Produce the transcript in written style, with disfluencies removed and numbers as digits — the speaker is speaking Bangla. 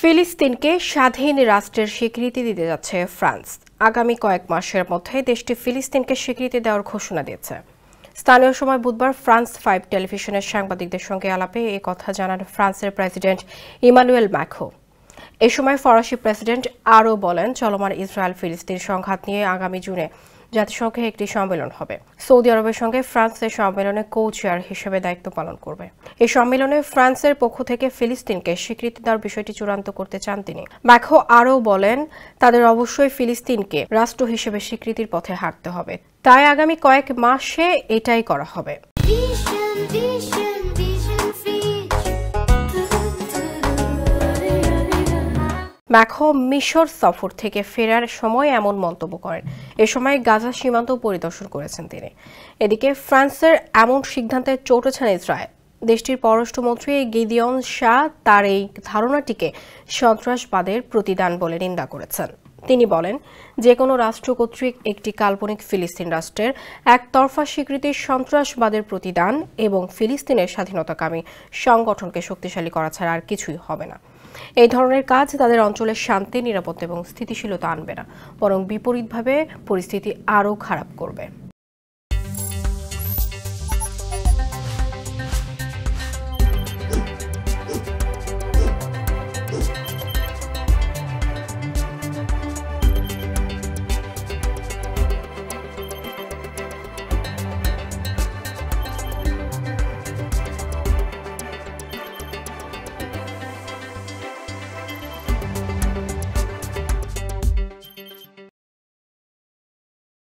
ফিলিস্তিনকে স্বাধীন রাষ্ট্রের স্বীকৃতি দিতে যাচ্ছে ফ্রান্স। আগামী কয়েক মাসের মধ্যে দেশটি ফিলিস্তিনকে স্বীকৃতি দেওয়ার ঘোষণা দিয়েছে। স্থানীয় সময় বুধবার ফ্রান্স 5 টেলিভিশনের সাংবাদিকদের সঙ্গে আলাপে এ কথা জানান ফ্রান্সের প্রেসিডেন্ট ইমানুয়েল ম্যাক্রো। এ সময় ফরাসি প্রেসিডেন্ট আরও বলেন, চলমান ইসরায়েল ফিলিস্তিন সংঘাত নিয়ে আগামী জুনে জাতিসংঘে একটি সম্মেলন হবে। সৌদি আরবের সঙ্গে ফ্রান্সের সম্মেলনে কো-চেয়ার হিসেবে দায়িত্ব পালন করবে। এই সম্মেলনে ফ্রান্সের পক্ষ থেকে ফিলিস্তিনকে স্বীকৃতি দেওয়ার বিষয়টি চূড়ান্ত করতে চান তিনি। ম্যাক্রো আরও বলেন, তাদের অবশ্যই ফিলিস্তিনকে রাষ্ট্র হিসেবে স্বীকৃতির পথে হাঁটতে হবে, তাই আগামী কয়েক মাসে এটাই করা হবে। ম্যাক্রো মিশর সফর থেকে ফেরার সময় এমন মন্তব্য করেন। এ সময় গাজা সীমান্ত পরিদর্শন করেছেন তিনি। এদিকে ফ্রান্সের এমন সিদ্ধান্তে চটেছেন ইসরায়েল। দেশটির পররাষ্ট্রমন্ত্রী গিদিয়ন শাহ তার এই ধারণাটিকে সন্ত্রাসবাদের প্রতিদান বলে নিন্দা করেছেন। তিনি বলেন, যে কোনো রাষ্ট্র কর্তৃক একটি কাল্পনিক ফিলিস্তিন রাষ্ট্রের একতরফা স্বীকৃতি সন্ত্রাসবাদের প্রতিদান এবং ফিলিস্তিনের স্বাধীনতাকামী সংগঠনকে শক্তিশালী করা ছাড়া আর কিছুই হবে না। এই ধরনের কাজ তাদের অঞ্চলের শান্তি, নিরাপত্তা এবং স্থিতিশীলতা আনবে না, বরং বিপরীতভাবে পরিস্থিতি আরও খারাপ করবে।